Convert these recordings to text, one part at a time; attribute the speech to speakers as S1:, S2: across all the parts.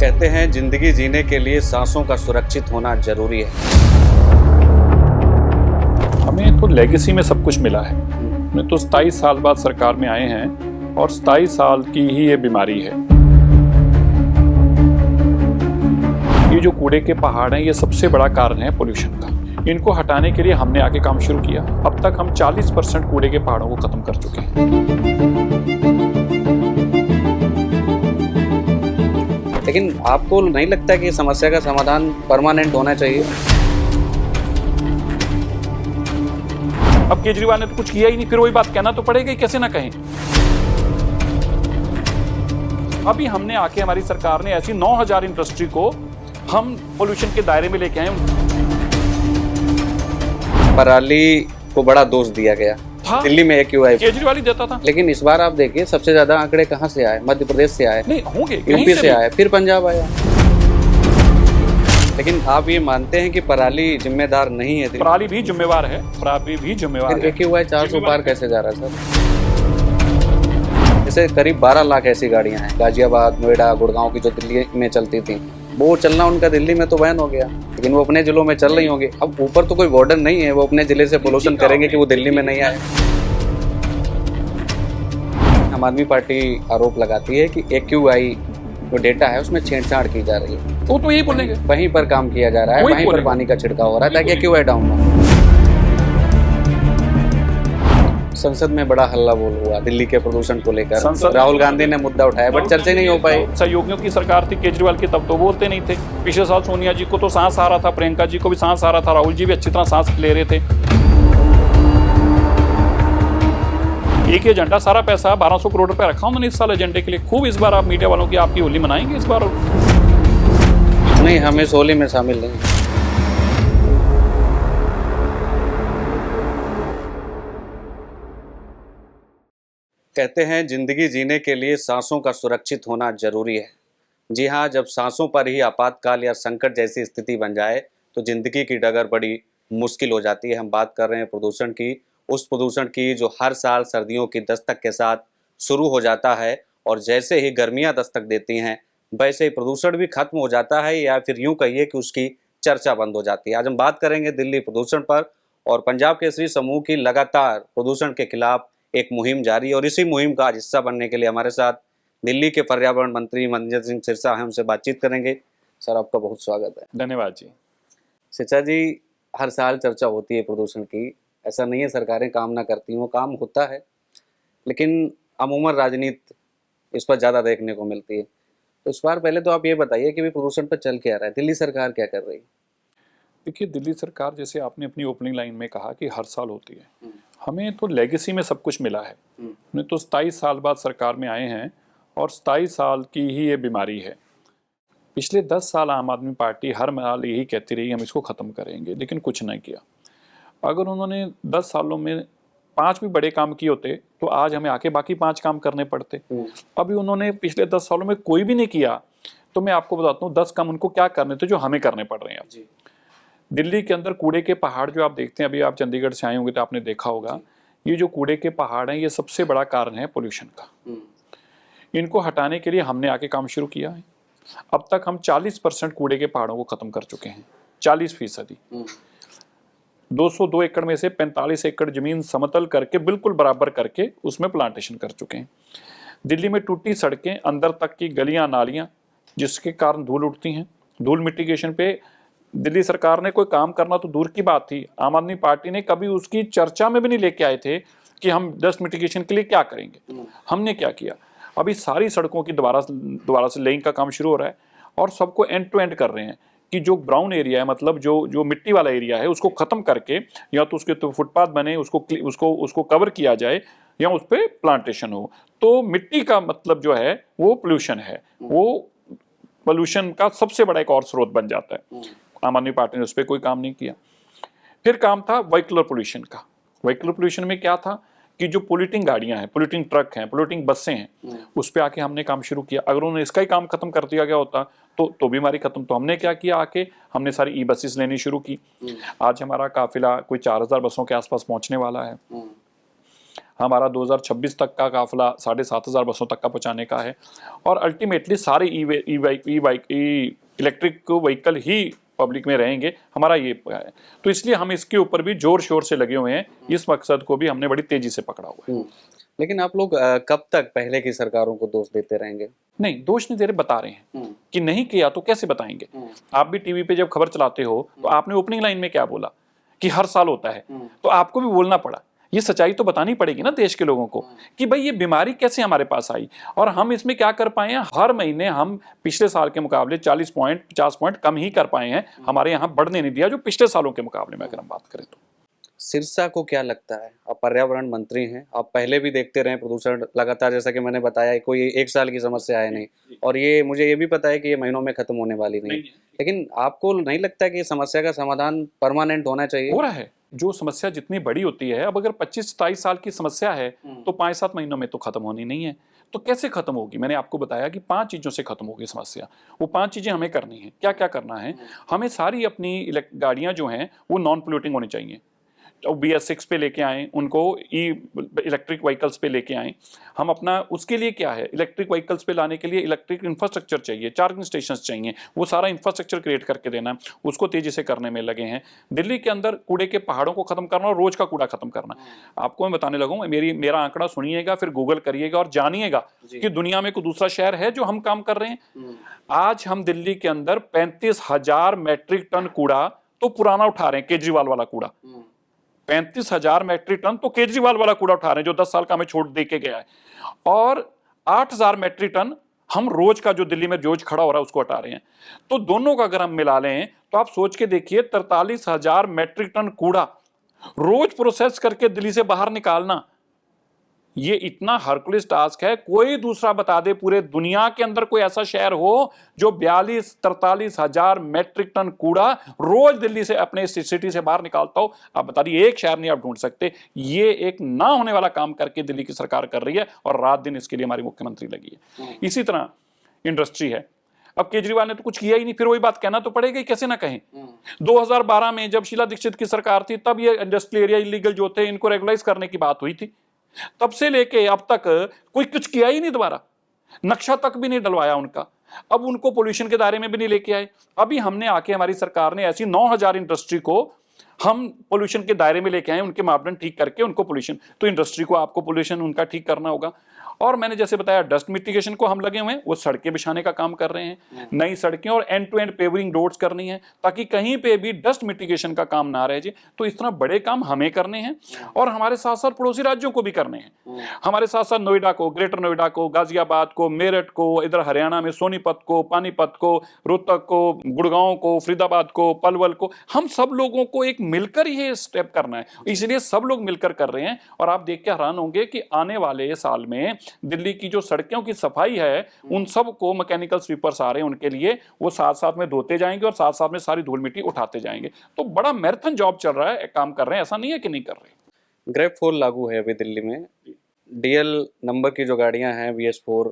S1: कहते हैं जिंदगी जीने के लिए सांसों का सुरक्षित होना जरूरी है।
S2: हमें तो लेगेसी में सब कुछ मिला है। हमें तो 27 साल बाद सरकार में आए हैं और 27 साल की ही ये बीमारी है। ये जो कूड़े के पहाड़ हैं ये सबसे बड़ा कारण है पोल्यूशन का। इनको हटाने के लिए हमने आके काम शुरू किया। अब तक हम 40% कूड़े के पहाड़ों को खत्म कर चुके हैं।
S1: लेकिन आपको नहीं लगता कि समस्या का समाधान परमानेंट होना चाहिए?
S2: अब केजरीवाल ने तो कुछ किया ही नहीं, फिर वही बात कहना तो पड़ेगा ही, कैसे ना कहें। अभी हमने आके हमारी सरकार ने ऐसी 9000 इंडस्ट्री को हम पोल्यूशन के दायरे में लेके आए।
S1: पराली को बड़ा दोष दिया गया दिल्ली में AQI
S2: केजरीवाल ही देता था।
S1: लेकिन इस बार आप देखिए सबसे ज्यादा आंकड़े कहां से आए? मध्य प्रदेश से आए,
S2: नहीं होंगे,
S1: यूपी से आए, फिर पंजाब आया। लेकिन आप ये मानते हैं कि पराली जिम्मेदार नहीं है?
S2: पराली भी जिम्मेवार है, पराली भी जिम्मेवार है।
S1: AQI 400 पार कैसे जा रहा है सर? जैसे करीब 12 लाख ऐसी गाड़ियां हैं गाजियाबाद, नोएडा, गुड़गांव की जो दिल्ली में चलती थी, वो चलना उनका दिल्ली में तो बैन हो गया, लेकिन वो अपने जिलों में चल रही होंगी। अब ऊपर तो कोई बॉर्डर नहीं है, वो अपने जिले से पोल्यूशन करेंगे कि वो दिल्ली में नहीं आए। आम आदमी पार्टी आरोप लगाती है कि AQI जो डेटा है उसमें छेड़छाड़ की जा रही है।
S2: वो तो यही बोलेंगे,
S1: वहीं पर काम किया जा रहा है, वहीं पर पानी का छिड़काव हो रहा है ताकि AQI डाउन हो। संसद में बड़ा हल्ला बोल हुआ दिल्ली के प्रदूषण को लेकर। राहुल गांधी ने मुद्दा उठाया बट चर्चा नहीं हो पाई।
S2: सहयोगियों की सरकार थी केजरीवाल की, तब तो बोलते नहीं थे। पिछले साल सोनिया जी को तो सांस आ रहा था, प्रियंका जी को भी सांस आ रहा था, राहुल जी भी अच्छी तरह सांस ले रहे थे। एक एजेंडा, सारा पैसा 1200 करोड़ रुपए रखा उन्होंने इस साल एजेंडे के लिए। खूब इस बार आप मीडिया वालों की आपकी होली मनाएंगे इस बार?
S1: नहीं, हम इस होली में शामिल नहीं। कहते हैं जिंदगी जीने के लिए सांसों का सुरक्षित होना जरूरी है। जी हाँ, जब सांसों पर ही आपातकाल या संकट जैसी स्थिति बन जाए तो जिंदगी की डगर बड़ी मुश्किल हो जाती है। हम बात कर रहे हैं प्रदूषण की, उस प्रदूषण की जो हर साल सर्दियों की दस्तक के साथ शुरू हो जाता है और जैसे ही गर्मियाँ दस्तक देती हैं वैसे ही प्रदूषण भी खत्म हो जाता है, या फिर यूँ कहिए कि उसकी चर्चा बंद हो जाती है। आज हम बात करेंगे दिल्ली प्रदूषण पर, और पंजाब केसरी समूह की लगातार प्रदूषण के खिलाफ एक मुहिम जारी है और इसी मुहिम का हिस्सा बनने के लिए हमारे साथ दिल्ली के पर्यावरण मंत्री मनजीत सिंह सिरसा हैं। उनसे बातचीत करेंगे। सर, आपका बहुत स्वागत है।
S2: धन्यवाद जी।
S1: सिरसा जी, हर साल चर्चा होती है प्रदूषण की। ऐसा नहीं है सरकारें काम ना करती हों, काम होता है, लेकिन अमूमन राजनीति इस पर ज़्यादा देखने को मिलती है। तो इस बार पहले तो आप ये बताइए कि प्रदूषण पर चल क्या रहा है, दिल्ली सरकार क्या कर रही है?
S2: देखिए, दिल्ली सरकार, जैसे आपने अपनी ओपनिंग लाइन में कहा कि हर साल होती है, हमें तो लेगेसी में सब कुछ मिला है। हमें तो 27 साल बाद सरकार में आए हैं और 27 साल की ही ये बीमारी है। पिछले 10 साल आम आदमी पार्टी हर साल यही कहती रही हम इसको ख़त्म करेंगे, लेकिन कुछ नहीं किया। अगर उन्होंने 10 सालों में 5 भी बड़े काम किए होते तो आज हमें आके बाकी 5 काम करने पड़ते। अभी उन्होंने पिछले 10 सालों में कोई भी नहीं किया, तो मैं आपको बताता हूँ 10 काम उनको क्या करने थे जो हमें करने पड़ रहे हैं। दिल्ली के अंदर कूड़े के पहाड़ जो आप देखते हैं, अभी आप चंडीगढ़ से आए होंगे तो आपने देखा होगा, ये जो कूड़े के पहाड़ हैं ये सबसे बड़ा कारण है पोल्यूशन का। इनको हटाने के लिए हमने आके काम शुरू किया है। अब तक हम 40% कूड़े के पहाड़ों को खत्म कर चुके हैं, 40%। 202 एकड़ में से 45 एकड़ जमीन समतल करके बिल्कुल बराबर करके उसमें प्लांटेशन कर चुके हैं। दिल्ली में टूटी सड़कें, अंदर तक की गलियां नालियां, जिसके कारण धूल उठती हैं। धूल मिटिगेशन पे दिल्ली सरकार ने कोई काम करना तो दूर की बात थी, आम आदमी पार्टी ने कभी उसकी चर्चा में भी नहीं लेके आए थे कि हम डस्ट मिटिगेशन के लिए क्या करेंगे। हमने क्या किया, अभी सारी सड़कों की दोबारा से लेइंग का काम शुरू हो रहा है और सबको एंड टू एंड कर रहे हैं कि जो ब्राउन एरिया है, मतलब जो मिट्टी वाला एरिया है, उसको खत्म करके या तो उसके तो फुटपाथ बने, उसको कवर किया जाए या उस पर प्लांटेशन हो। तो मिट्टी का मतलब जो है वो पोल्यूशन है, वो पोल्यूशन का सबसे बड़ा एक और स्रोत बन जाता है। आम आदमी पार्टी ने उस पर कोई काम नहीं किया। फिर काम था व्हीकलर पोल्यूशन का। व्हीकलर पोल्यूशन में क्या था कि जो पोल्यूटिंग गाड़ियां हैं, पोल्यूटिंग ट्रक हैं, पोल्यूटिंग बसें हैं, उस पर आके हमने काम शुरू किया। अगर उन्होंने इसका ही काम खत्म कर दिया गया होता तो बीमारी खत्म। तो हमने क्या किया, आके हमने सारी ई बसेस लेनी शुरू की। आज हमारा काफिला कोई 4000 बसों के आसपास पहुंचने वाला है। हमारा 2026 तक का काफिला 7,500 बसों तक का पहुंचाने का है, और अल्टीमेटली सारे इलेक्ट्रिक व्हीकल ही पब्लिक में रहेंगे, हमारा ये है। तो इसलिए हम इसके ऊपर भी जोर शोर से लगे हुए हैं, इस मकसद को भी हमने बड़ी तेजी से पकड़ा हुआ है।
S1: लेकिन आप लोग कब तक पहले की सरकारों को दोष देते रहेंगे?
S2: नहीं, दोष नहीं दे रहे, बता रहे हैं कि नहीं किया तो कैसे बताएंगे। आप भी टीवी पे जब खबर चलाते हो तो आपने ओपनिंग लाइन में क्या बोला कि हर साल होता है, तो आपको भी बोलना पड़ा। ये सच्चाई तो बतानी पड़ेगी ना देश के लोगों को कि भाई ये बीमारी कैसे हमारे पास आई और हम इसमें क्या कर पाए हैं। हर महीने हम पिछले साल के मुकाबले 40 पॉइंट 50 पॉइंट कम ही कर पाए हैं, हमारे यहाँ बढ़ने नहीं दिया जो पिछले सालों के मुकाबले में अगर हम बात करें तो।
S1: सिरसा को क्या लगता है? आप पर्यावरण मंत्री हैं, आप पहले भी देखते रहे प्रदूषण लगातार, जैसा कि मैंने बताया कोई एक साल की समस्या है नहीं, और ये मुझे ये भी पता है कि ये महीनों में खत्म होने वाली नहीं। लेकिन आपको नहीं लगता कि समस्या का समाधान परमानेंट होना चाहिए?
S2: हो रहा है। जो समस्या जितनी बड़ी होती है, अब अगर 25-27 साल की समस्या है तो 5-7 महीनों में तो खत्म होनी नहीं है, तो कैसे खत्म होगी? मैंने आपको बताया कि 5 चीजों से खत्म होगी समस्या। वो 5 चीजें हमें करनी है। क्या क्या करना है? हमें सारी अपनी गाड़ियां जो हैं वो नॉन पोल्यूटिंग होनी चाहिए, BS6 पे लेके आएँ, उनको इलेक्ट्रिक व्हीकल्स पे लेके आएँ। हम अपना उसके लिए क्या है, इलेक्ट्रिक व्हीकल्स पे लाने के लिए इलेक्ट्रिक इंफ्रास्ट्रक्चर चाहिए, चार्जिंग स्टेशंस चाहिए, वो सारा इंफ्रास्ट्रक्चर क्रिएट करके देना, उसको तेजी से करने में लगे हैं। दिल्ली के अंदर कूड़े के पहाड़ों को खत्म करना और रोज का कूड़ा खत्म करना। आपको मैं बताने लगूँ, मेरा आंकड़ा सुनिएगा, फिर गूगल करिएगा और जानिएगा कि दुनिया में कोई दूसरा शहर है जो हम काम कर रहे हैं। आज हम दिल्ली के अंदर 35,000 मैट्रिक टन कूड़ा तो पुराना उठा रहे हैं, केजरीवाल वाला कूड़ा। 35,000 मैट्रिक टन तो केजरीवाल वाला कूड़ा उठा रहे हैं जो 10 साल का हमें छोड़ दे के गया है, और 8,000 मैट्रिक टन हम रोज का जो दिल्ली में रोज खड़ा हो रहा है उसको हटा रहे हैं। तो दोनों का अगर हम मिला लें तो आप सोच के देखिए, 43,000 मैट्रिक टन कूड़ा रोज प्रोसेस करके दिल्ली से बाहर निकालना, ये इतना हरकुलिस टास्क है। कोई दूसरा बता दे पूरे दुनिया के अंदर कोई ऐसा शहर हो जो 43-43,000 मैट्रिक टन कूड़ा रोज दिल्ली से अपने सिटी से बाहर निकालता हो? आप बता दिए, एक शहर नहीं आप ढूंढ सकते। ये एक ना होने वाला काम करके दिल्ली की सरकार कर रही है, और रात दिन इसके लिए हमारी मुख्यमंत्री लगी है। इसी तरह इंडस्ट्री है। अब केजरीवाल ने तो कुछ किया ही नहीं, फिर वही बात कहना तो पड़ेगा ही, कैसे ना कहें। 2012 में जब शीला दीक्षित की सरकार थी, तब ये इंडस्ट्रियल एरिया इलीगल जो थे इनको रेगुलाइज करने की बात हुई थी। तब से लेके अब तक कोई कुछ किया ही नहीं, दोबारा नक्शा तक भी नहीं डलवाया उनका। अब उनको पोल्यूशन के दायरे में भी नहीं लेके आए। अभी हमने आके, हमारी सरकार ने ऐसी 9,000 इंडस्ट्री को हम पोल्यूशन के दायरे में लेके आए, उनके मापदंड ठीक करके उनको पोल्यूशन, तो इंडस्ट्री को आपको पोल्यूशन उनका ठीक करना होगा। और मैंने जैसे बताया, डस्ट मिटिगेशन को हम लगे हुए हैं, वो सड़कें बिछाने का काम कर रहे हैं, नई सड़कें और end to end paving roads करनी है, ताकि कहीं पे भी डस्ट मिटिगेशन का काम ना रह जाए। तो इस तरह बड़े काम हमें करने हैं, और हमारे साथ साथ पड़ोसी राज्यों को भी करने हैं। हमारे साथ साथ नोएडा को, ग्रेटर नोएडा को, गाजियाबाद को, मेरठ को, इधर हरियाणा में सोनीपत को, पानीपत को, रोहतक को, गुड़गांव को, फरीदाबाद को, पलवल को, हम सब लोगों को एक मिलकर ही स्टेप करना है। इसलिए सब लोग मिलकर कर रहे हैं, और आप देख के हैरान होंगे कि आने वाले साल में दिल्ली की जो सड़कों की सफाई है, उन सब को मैकेनिकल स्वीपर्स आ रहे हैं उनके लिए, वो साथ साथ में धोते जाएंगे और साथ साथ में सारी धूल मिट्टी उठाते जाएंगे। तो बड़ा मैराथन जॉब चल रहा है, काम कर रहे हैं, ऐसा नहीं है कि नहीं कर रहे।
S1: ग्रेड 4 लागू है अभी दिल्ली में। DL नंबर की जो गाड़ियां हैं, BS4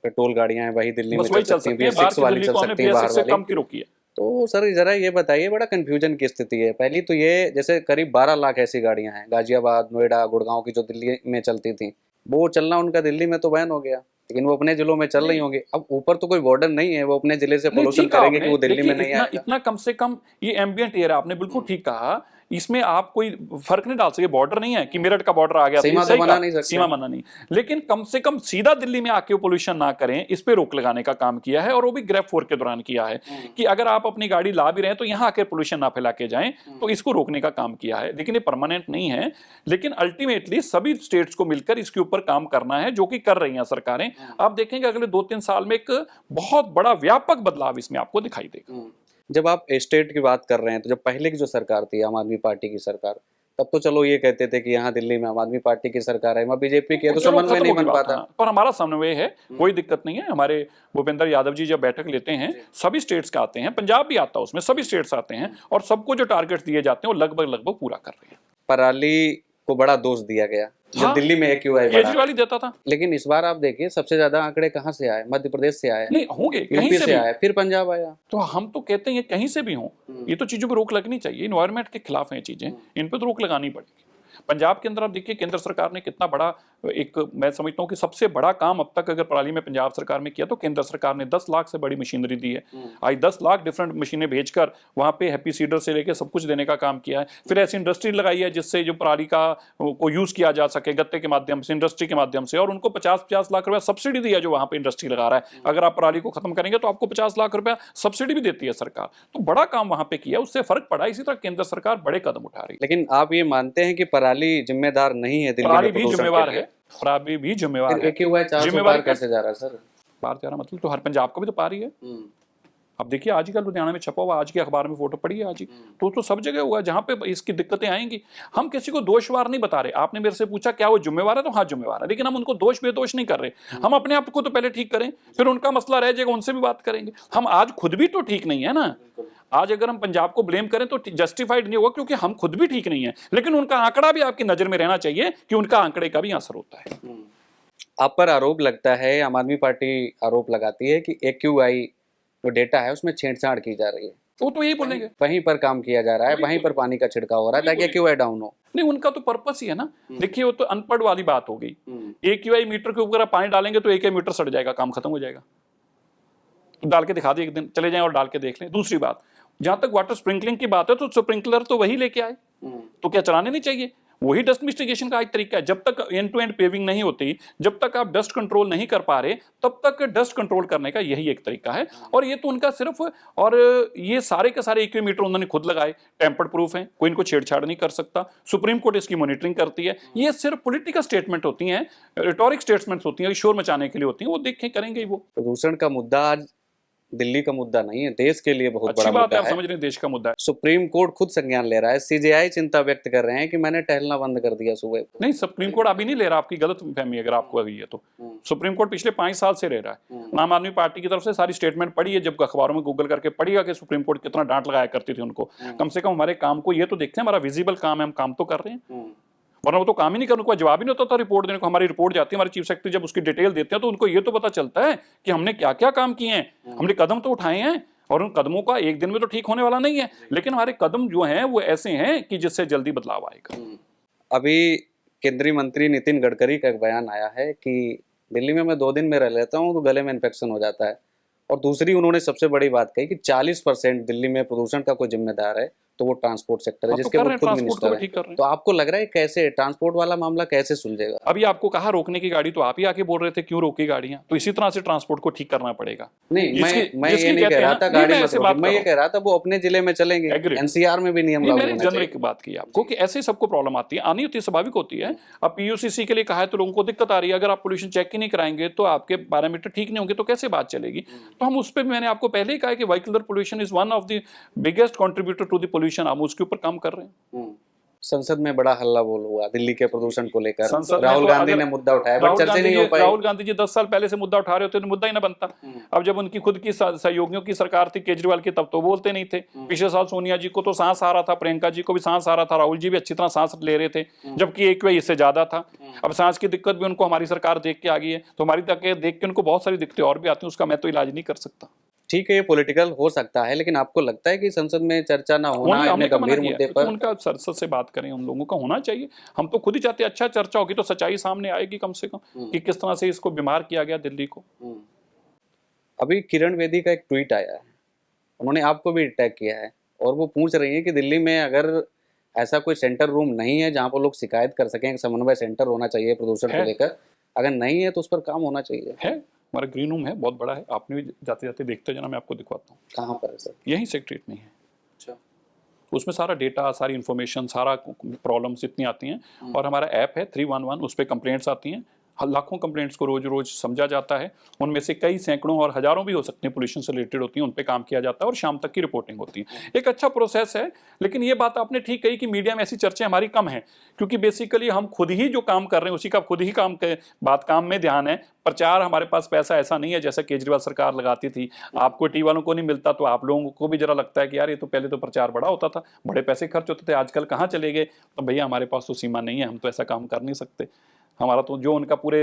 S1: पेट्रोल गाड़ियां हैं, वही दिल्ली में चल सकती हैं, BS6 वाली चल सकती हैं, बाहर वाली। तो सर जरा ये बताइए, बड़ा कंफ्यूजन की स्थिति है। पहली तो ये, जैसे करीब 12 लाख ऐसी गाड़ियां हैं गाजियाबाद, नोएडा, गुड़गांव की, जो दिल्ली में चलती थी, वो चलना उनका दिल्ली में तो बैन हो गया, लेकिन वो अपने जिलों में चल रही होंगी। अब ऊपर तो कोई बॉर्डर नहीं है, वो अपने जिले से पोल्यूशन करेंगे कि वो दिल्ली में नहीं आएगा।
S2: इतना कम से कम ये एम्बियंट एयर है, आपने बिल्कुल ठीक कहा, इसमें आप कोई फर्क नहीं डाल सके। बॉर्डर नहीं है कि मेरठ का बॉर्डर आ गया,
S1: सीमा तो मना नहीं सकते,
S2: सीमा मना नहीं, लेकिन कम से कम सीधा दिल्ली में आके पोल्यूशन ना करें, इस पे रोक लगाने का काम किया है, और वो भी ग्रेड 4 के दौरान किया है कि अगर आप अपनी गाड़ी ला भी रहे हैं तो यहाँ आके पोल्यूशन ना फैला के जाएं, तो इसको रोकने का काम किया है। लेकिन ये परमानेंट नहीं है, लेकिन अल्टीमेटली सभी स्टेट्स को मिलकर इसके ऊपर काम करना है, जो कि कर रही हैं सरकारें। आप देखेंगे अगले 2-3 साल में एक बहुत बड़ा व्यापक बदलाव इसमें आपको दिखाई देगा।
S1: जब आप स्टेट की बात कर रहे हैं, तो जब पहले की जो सरकार थी, आम आदमी पार्टी की सरकार, तब तो चलो ये कहते थे कि यहाँ दिल्ली में आम आदमी पार्टी की सरकार है, वहाँ बीजेपी की है, तो समन्वय नहीं बन पाता।
S2: पर हमारा समन्वय है, कोई दिक्कत नहीं है। हमारे भूपेंद्र यादव जी जब बैठक लेते हैं, सभी स्टेट्स का आते हैं, पंजाब भी आता है उसमें, सभी स्टेट्स आते हैं, और सबको जो टारगेट्स दिए जाते हैं वो लगभग पूरा कर रहे हैं।
S1: पराली को बड़ा दोष दिया गया, जब दिल्ली में AQI
S2: केजरीवाल ही देता था,
S1: लेकिन इस बार आप देखिए सबसे ज्यादा आंकड़े कहाँ से आए? मध्य प्रदेश से आए,
S2: नहीं होंगे, कहीं
S1: से आए, फिर पंजाब आया।
S2: तो हम तो कहते हैं कहीं से भी हों, ये तो चीजों पर रोक लगनी चाहिए। इन्वायरमेंट के खिलाफ है चीजें, इन पर तो रोक लगानी पड़ेगी। पंजाब के अंदर आप देखिए केंद्र सरकार ने कितना बड़ा एक, मैं समझता हूँ कि सबसे बड़ा काम अब तक अगर पराली में पंजाब सरकार में किया तो केंद्र सरकार ने 10 लाख से बड़ी मशीनरी दी है। आज 10 लाख डिफरेंट मशीनें भेजकर वहां पे हैप्पी सीडर से लेकर सब कुछ देने का काम किया है। फिर ऐसी इंडस्ट्री लगाई है जिससे जो पराली का को यूज किया जा सके गत्ते के माध्यम से, इंडस्ट्री के माध्यम से, और उनको 50-50 लाख रुपया सब्सिडी दी है जो वहां पे इंडस्ट्री लगा रहा है। अगर आप पराली को खत्म करेंगे तो आपको 50 लाख रुपया सब्सिडी भी देती है सरकार। तो बड़ा काम वहां पे किया, उससे फर्क पड़ा। इसी तरह केंद्र सरकार बड़े कदम उठा रही है।
S1: लेकिन आप ये मानते हैं कि पराली जिम्मेदार नहीं है दिल्ली
S2: पराली
S1: में
S2: भी
S1: प्रदूषण
S2: जिम्मेवार
S1: के लिए?
S2: है, पराली भी जिम्मेवार है।
S1: AQI 400 पार कैसे जा रहा है सर?
S2: पार जा रहा मतलब तो हर पंजाब का भी तो पार ही है। अब देखिए आज कल लुधियाना में छपा हुआ, आज के अखबार में फोटो पड़ी है आज ही, तो सब जगह हुआ जहां पे इसकी दिक्कतें आएंगी। हम किसी को दोषवार नहीं बता रहे। आपने मेरे से पूछा क्या वो जिम्मेवार है, तो हाँ जिम्मेवार है, लेकिन हम उनको दोष बेदोष नहीं कर रहे। हम अपने आप को तो पहले ठीक करें, फिर उनका मसला रह जाएगा, उनसे भी बात करेंगे। हम आज खुद भी तो ठीक नहीं है ना। आज अगर हम पंजाब को ब्लेम करें तो जस्टिफाइड नहीं होगा, क्योंकि हम खुद भी ठीक नहीं है। लेकिन उनका आंकड़ा भी आपकी नजर में रहना चाहिए कि उनका आंकड़े का भी असर होता है।
S1: आप पर आरोप लगता है, आम आदमी पार्टी आरोप लगाती है कि AQI जो डेटा है उसमें छेड़छाड़ की जा रही है।
S2: तो यही बोलेंगे,
S1: वहीं पर काम किया जा रहा है, वहीं पर पानी का छिड़काव हो रहा है ताकि AQI डाउन हो।
S2: नहीं उनका तो पर्पस ही है ना। देखिए वो तो अनपढ़ वाली बात हो गई। AQI मीटर के ऊपर आप पानी डालेंगे तो AQI मीटर सड़ जाएगा, काम खत्म हो जाएगा। तो डाल के दिखा दिए, एक दिन चले जाएं और डाल के देख लें। दूसरी बात, जहां तक वाटर स्प्रिंकलिंग की बात है तो स्प्रिंकलर तो वही लेके आए, तो क्या चलाने नहीं चाहिए? वही डस्ट मिटिगेशन का एक तरीका है। जब तक एंड टू एंड पेविंग नहीं होती, जब तक आप डस्ट कंट्रोल नहीं कर पा रहे, तब तक डस्ट कंट्रोल करने का यही एक तरीका है। और ये तो उनका सिर्फ, और ये सारे के सारे AQI मीटर उन्होंने खुद लगाए, टेम्पर्ड प्रूफ हैं, कोई इनको छेड़छाड़ नहीं कर सकता। सुप्रीम कोर्ट इसकी मॉनिटरिंग करती है। ये सिर्फ पॉलिटिकल स्टेटमेंट होती हैं, रिटोरिक स्टेटमेंट्स होती हैं, शोर मचाने के लिए होती हैं। वो देखें करेंगे वो।
S1: प्रदूषण का मुद्दा आज दिल्ली का मुद्दा नहीं है, देश के लिए बहुत
S2: अच्छी
S1: बड़ा
S2: बात
S1: मुद्दा
S2: है, आप
S1: है।
S2: समझ रहे हैं देश का मुद्दा है।
S1: सुप्रीम कोर्ट खुद संज्ञान ले रहा है। CJI चिंता व्यक्त कर रहे हैं कि मैंने टहलना बंद कर दिया सुबह।
S2: नहीं, सुप्रीम कोर्ट अभी नहीं ले रहा, आपकी गलत फहमी अगर आपको अभी है तो। सुप्रीम कोर्ट पिछले 5 साल से ले रहा है। आम आदमी पार्टी की तरफ से सारी स्टेटमेंट पढ़ी है, जब अखबारों में गूगल करके पढ़िएगा कि सुप्रीम कोर्ट कितना डांट लगाया करती थी उनको। कम से कम हमारे काम को ये तो देखते हैं, हमारा विजिबल काम है, हम काम तो कर रहे हैं। वरना वो तो काम ही नहीं करने को, जवाब ही नहीं होता था रिपोर्ट देने को। हमारी रिपोर्ट जाती है, हमारे चीफ सेक्रेटरी जब उसकी डिटेल देते हैं तो उनको ये तो पता चलता है कि हमने क्या क्या काम किए हैं, हमने कदम तो उठाए हैं, और उन कदमों का एक दिन में तो ठीक होने वाला नहीं है। लेकिन हमारे कदम जो हैं वो ऐसे हैं कि जिससे जल्दी बदलाव आएगा।
S1: अभी केंद्रीय मंत्री नितिन गडकरी का एक बयान आया है कि दिल्ली में मैं 2 दिन में रह लेता हूँ तो गले में इन्फेक्शन हो जाता है। और दूसरी उन्होंने सबसे बड़ी बात कही कि 40% दिल्ली में प्रदूषण का कोई जिम्मेदार है तो वो ट्रांसपोर्ट सेक्टर है, जिसके वो खुद मिनिस्टर हैं। तो आपको लग रहा है कैसे ट्रांसपोर्ट वाला मामला कैसे सुलझेगा?
S2: अभी आपको कहा रोकने की गाड़ी, तो आप ही आके बोल रहे थे क्यों रोकी गाड़ियां, तो इसी तरह से ट्रांसपोर्ट को ठीक करना पड़ेगा।
S1: नहीं, मैं ये नहीं कह रहा था गाड़ी मत रोको, मैं ये कह रहा था वो अपने जिले में चलेंगे। NCR में भी नियम लागू होना चाहिए।
S2: मैंने जनरिक बात की आपको कि ऐसे सबको प्रॉब्लम आती है, आनी होती है, स्वाभाविक होती है। अब PUCC के लिए कहा है तो लोगों को दिक्कत आ रही है। अगर आप पोल्यूशन चेक ही नहीं कराएंगे तो आपके पैरामीटर ठीक नहीं होंगे तो कैसे बात चलेगी? तो हम उस पर, मैंने आपको पहले ही कहा कि vehicular pollution is one of the biggest contributor to the pollution. हम उसके ऊपर काम कर रहे हैं।
S1: संसद में बड़ा हल्ला बोल हुआ दिल्ली के प्रदूषण को लेकर। राहुल गांधी ने मुद्दा उठाया, पर चर्चा नहीं हो पाई।
S2: राहुल गांधी जी 10 साल पहले से मुद्दा उठा रहे होते तो मुद्दा ही ना बनता। अब जब उनकी खुद की सहयोगियों की सरकार थी केजरीवाल की, तब तो बोलते नहीं थे। पिछले साल सोनिया जी को तो सांस आ रहा था, प्रियंका जी को भी सांस आ रहा था, राहुल जी भी अच्छी तरह सांस ले रहे थे, जबकि AQI इससे ज्यादा था। अब सांस की दिक्कत भी उनको हमारी सरकार देख के आ गई है, तो हमारी देख के उनको बहुत सारी दिक्कतें और भी आती हैं। उसका मैं तो इलाज नहीं कर सकता।
S1: ठीक है, ये पॉलिटिकल हो सकता है, लेकिन आपको लगता है कि संसद में चर्चा ना होना इतने गंभीर मुद्दे पर?
S2: उनका संसद से बात करें, उन लोगों का होना चाहिए। हम तो खुद ही चाहते हैं अच्छा चर्चा होगी तो सच्चाई सामने आएगी कम से कम कि किस तरह से इसको बीमार किया गया दिल्ली को।
S1: अभी किरण बेदी का एक ट्वीट आया है, उन्होंने आपको भी अटैक किया है और वो पूछ रही है कि दिल्ली में अगर ऐसा कोई सेंटर रूम नहीं है जहाँ पर लोग शिकायत कर सकें, समन्वय सेंटर होना चाहिए प्रदूषण को लेकर, अगर नहीं है तो उस पर काम होना चाहिए।
S2: है, हमारा ग्रीन रूम है, बहुत बड़ा है, आपने भी जाते जाते देखते जाना, मैं आपको दिखवाता हूँ।
S1: कहाँ पर है सर?
S2: यही सेक्रेटरीट में है।
S1: अच्छा,
S2: उसमें सारा डेटा, सारी इन्फॉर्मेशन, सारा प्रॉब्लम्स इतनी आती हैं। और हमारा ऐप है 311, उस पर कंप्लेंट्स आती हैं। लाखों कंप्लेंट्स को रोज रोज समझा जाता है, उनमें से कई सैकड़ों और हजारों भी हो सकते हैं पोल्यूशन से रिलेटेड होती हैं, उन पे काम किया जाता है और शाम तक की रिपोर्टिंग होती है। एक अच्छा प्रोसेस है। लेकिन ये बात आपने ठीक कही कि मीडिया में ऐसी चर्चाएं हमारी कम है, क्योंकि बेसिकली हम खुद ही जो काम कर रहे हैं उसी का खुद ही काम में ध्यान है। प्रचार, हमारे पास पैसा ऐसा नहीं है जैसा केजरीवाल सरकार लगाती थी। आपको टी वालों को नहीं मिलता तो आप लोगों को भी जरा लगता है कि यार ये तो पहले तो प्रचार बड़ा होता था, बड़े पैसे खर्च होते थे, आजकल कहाँ चले गए? तो भैया हमारे पास तो सीमा नहीं है, हम तो ऐसा काम कर नहीं सकते। हमारा तो जो उनका पूरे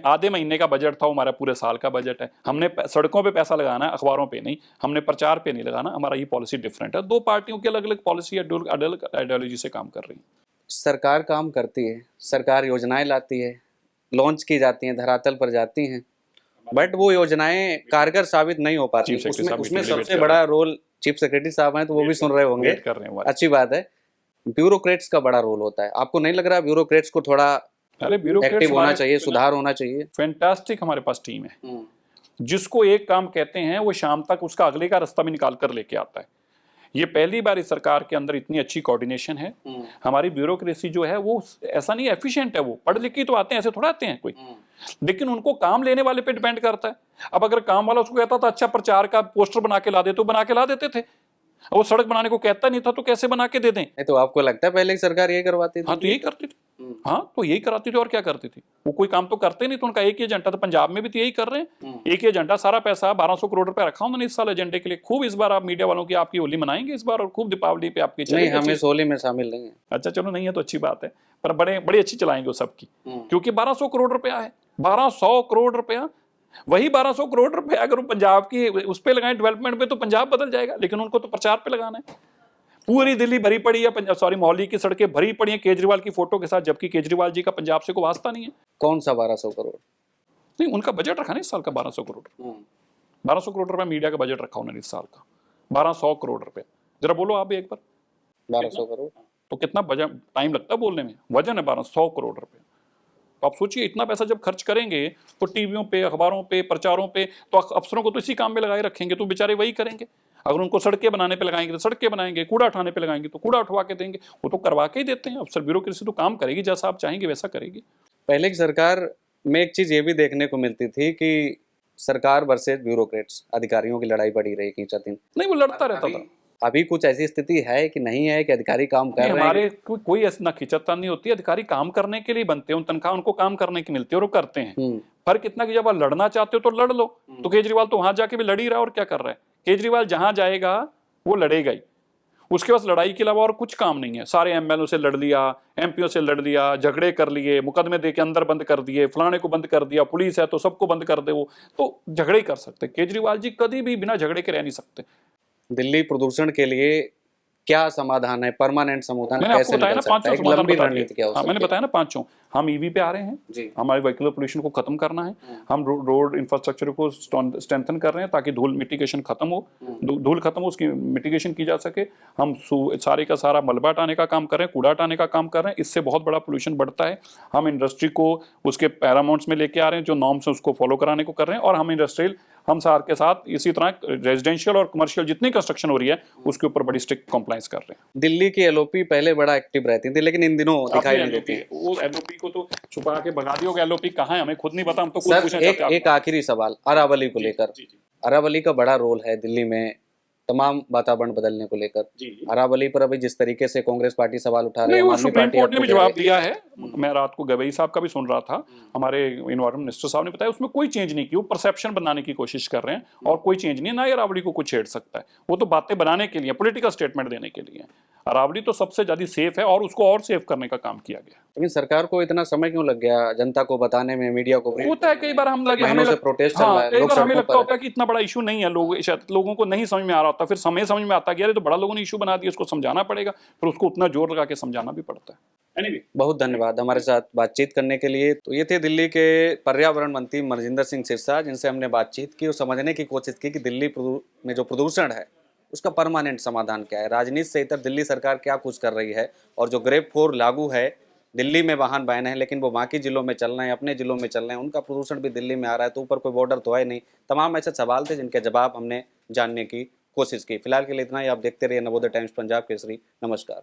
S2: आधे महीने का बजट था, हमारा पूरे साल का बजट है। हमने सड़कों पे पैसा लगाना है, अखबारों पे नहीं, हमने प्रचार पे नहीं लगाना। हमारा ये पॉलिसी डिफरेंट है। 2 पार्टियों की अलग अलग पॉलिसी, अलग आइडियोलॉजी से काम कर रही है।
S1: सरकार काम करती है, सरकार योजनाएं लाती है, लॉन्च की जाती हैं, धरातल पर जाती हैं, बट वो योजनाएं कारगर साबित नहीं हो पाती।
S2: चीफ सेक्रेटरी
S1: उसमें
S2: साहब
S1: उसमें
S2: मीटिंग में
S1: सबसे
S2: वेट
S1: बड़ा रोल, चीफ सेक्रेटरी साहब हैं तो वो भी सुन रहे होंगे,
S2: वेट कर रहे हैं वो।
S1: अच्छी बात है, ब्यूरोक्रेट्स का बड़ा रोल होता है। आपको नहीं लग रहा ब्यूरोक्रेट्स को थोड़ा
S2: अरे ब्यूरोक्रेट्स
S1: एक्टिव होना चाहिए, सुधार होना चाहिए?
S2: फैंटास्टिक हमारे पास टीम है, जिसको एक काम कहते हैं वो शाम तक उसका अगले का रास्ता भी निकाल कर लेके आता है। ये पहली बार इस सरकार के अंदर इतनी अच्छी कोऑर्डिनेशन है। हमारी ब्यूरोक्रेसी जो है वो ऐसा नहीं एफिशिएंट है, वो पढ़ लिख के तो आते हैं, ऐसे थोड़ा आते हैं कोई, लेकिन उनको काम लेने वाले पे डिपेंड करता है। अब अगर काम वाला उसको कहता था अच्छा प्रचार का पोस्टर बना के ला दे, तो बना के ला देते थे। वो सड़क बनाने को कहता नहीं था तो कैसे बना के दे दें?
S1: नहीं तो आपको लगता है पहले की सरकार यही करवाती थी?
S2: हाँ तो यही करती थी, हाँ तो यही कराती थी और क्या करती थी। वो कोई काम तो करते नहीं, तो उनका एक ही एजेंडा था। पंजाब में भी तो यही कर रहे हैं, एक ही एजेंडा, सारा पैसा 1200 करोड़ रुपए रखा उन्होंने इस साल एजेंडे के लिए। खूब इस बार आप मीडिया वालों की आपकी होली मनाएंगे इस बार, और खूब दीपावली पे आपकी
S1: नहीं, हम इस होली में शामिल नहीं है।
S2: अच्छा चलो नहीं है तो अच्छी बात है, पर बड़ी अच्छी चलाएंगे वो सबकी, क्योंकि 1200 करोड़ रुपया है, 1200 करोड़ रुपया। वही 1200 करोड़ रुपए अगर पंजाब की उस पे लगाएं डेवलपमेंट पे, तो पंजाब बदल जाएगा, लेकिन उनको तो प्रचार पे लगाना है। पूरी दिल्ली भरी पड़ी है, मोहाली की सड़कें भरी पड़ी हैं केजरीवाल की फोटो के साथ, जबकि केजरीवाल जी का पंजाब से कोई वास्ता नहीं है।
S1: कौन सा 1200 करोड़?
S2: नहीं, उनका बजट रखा ना इस साल का 1200 करोड़। 1200 करोड़ रुपए मीडिया का बजट रखा उन्होंने इस साल का, 1200 करोड़ रुपए। जरा बोलो आप भी एक बार,
S1: 1200 करोड़
S2: तो कितना बजट, टाइम लगता है बोलने में, वजन है 1200 करोड़ रुपए। तो आप सोचिए इतना पैसा जब खर्च करेंगे तो टीवियों पे, अखबारों पे, प्रचारों पे, तो अफसरों को तो इसी काम में लगाए रखेंगे, तो बेचारे वही करेंगे। अगर उनको सड़कें बनाने पे लगाएंगे तो सड़कें बनाएंगे, कूड़ा उठाने पे लगाएंगे तो कूड़ा उठवा के देंगे। वो तो करवा के ही देते हैं अफसर, ब्यूरोक्रेसी तो काम करेगी, जैसा आप चाहेंगे वैसा करेगी।
S1: पहले की सरकार में एक चीज ये भी देखने को मिलती थी कि सरकार वर्सेज ब्यूरोक्रेट्स, अधिकारियों की लड़ाई बढ़ी रही खींचा दिन।
S2: नहीं, वो लड़ता रहता था।
S1: अभी कुछ ऐसी स्थिति है कि नहीं है कि अधिकारी काम कर रहे हैं?
S2: हमारे कोई ऐसी ना खिंचतान नहीं होती, अधिकारी काम करने के लिए बनते हैं, तनख्वाह उनको काम करने की मिलती है और वो करते हैं। फर्क इतना कि जब आप लड़ना चाहते हो तो लड़ लो। तो केजरीवाल तो वहां जाके भी लड़ ही रहा है, और क्या कर रहा है केजरीवाल? जहां जाएगा वो लड़ेगा ही, उसके पास लड़ाई के अलावा और कुछ काम नहीं है। सारे एमएलओ से लड़ लिया, एमपीओ से लड़ लिया, झगड़े कर लिए, मुकदमे दे के अंदर बंद कर दिए, फलाने को बंद कर दिया, पुलिस है तो सबको बंद कर दे। वो तो झगड़े ही कर सकते। केजरीवाल जी कभी भी बिना झगड़े के रह नहीं सकते।
S1: दिल्ली प्रदूषण के लिए क्या समाधान है, परमानेंट समाधान
S2: मैंने
S1: कैसे
S2: आपको बताया
S1: निकल
S2: ना
S1: सकता है?
S2: 5
S1: एक लंबी रणनीति क्या हो सकती है?
S2: मैंने बताया ना 5। हम ईवी पे आ रहे हैं
S1: जी।
S2: हमारे व्हीकल पोल्यूशन को खत्म करना है। हम रोड इंफ्रास्ट्रक्चर को स्ट्रेंथन कर रहे हैं ताकि धूल मिटिगेशन खत्म हो, धूल खत्म हो, उसकी मिटिगेशन की जा सके। हम सारे का सारा मलबा हटाने का काम कर रहे हैं, कूड़ा हटाने का काम कर रहे हैं, इससे बहुत बड़ा पोल्यूशन बढ़ता है। हम इंडस्ट्री को उसके पैरामाउंट्स में लेके आ रहे हैं, जो नॉर्म्स है उसको फॉलो कराने को कर रहे हैं। और हम इंडस्ट्रियल, हम सार के साथ इसी तरह रेजिडेंशियल और कमर्शियल जितनी कंस्ट्रक्शन हो रही है उसके ऊपर बड़ी स्ट्रिक्ट कंप्लायंस कर रहे हैं।
S1: दिल्ली की एलओपी पहले बड़ा एक्टिव रहती थी, लेकिन इन दिनों दिखाई नहीं देती।
S2: वो एलओपी को तो छुपा के भगा दिया। एलओपी कहाँ है हमें खुद नहीं पता, हम तो खुद
S1: सर
S2: पूछना चाहते हैं।
S1: एक आखिरी सवाल अरावली को लेकर। अरावली का बड़ा रोल है दिल्ली में तमाम वातावरण बदलने को लेकर। अरावली पर अभी जिस तरीके से कांग्रेस पार्टी सवाल उठा रही है,
S2: वो सुप्रीम कोर्ट ने भी जवाब दिया है। मैं रात को गवई साहब का भी सुन रहा था, हमारे इन्वायरमेंट मिनिस्टर साहब ने बताया उसमें कोई चेंज नहीं की। वो परसेप्शन बनाने की कोशिश कर रहे हैं और कोई चेंज नहीं है। ना ही अरावली को कुछ छेड़ सकता है, वो तो बातें बनाने के लिए, पॉलिटिकल स्टेटमेंट देने के लिए। अरावली तो सबसे ज्यादा सेफ है और उसको और सेफ करने का काम किया गया।
S1: लेकिन सरकार को इतना समय क्यों लग गया जनता को बताने में, मीडिया को?
S2: होता है कई बार हम लगे,
S1: हमें प्रोटेस्ट चल रहा है,
S2: कई बार हमें लगता होता है कि इतना बड़ा इशू नहीं है, लोगों को नहीं समझ में आ रहा होता। फिर समय समझ में आता गया तो बड़ा लोगों ने इशू बना दिया, उसको समझाना पड़ेगा, फिर उसको उतना जोर लगा के समझाना भी पड़ता है। Anyway,
S1: बहुत धन्यवाद हमारे साथ बातचीत करने के लिए। तो ये थे दिल्ली के पर्यावरण मंत्री मनजिंदर सिंह सिरसा, जिनसे हमने बातचीत की और समझने की कोशिश की कि दिल्ली में जो प्रदूषण है उसका परमानेंट समाधान क्या है, राजनीति से इतर दिल्ली सरकार क्या कुछ कर रही है। और जो ग्रेड 4 लागू है, दिल्ली में वाहन बैन है लेकिन वो बाकी जिलों में चल रहे हैं, अपने जिलों में चल रहे हैं, उनका प्रदूषण भी दिल्ली में आ रहा है, तो ऊपर कोई बॉर्डर तो है नहीं। तमाम ऐसे सवाल थे जिनके जवाब हमने जानने की कोशिश की। फिलहाल के लिए इतना ही। आप देखते रहिए नवोदय टाइम्स पंजाब केसरी। नमस्कार।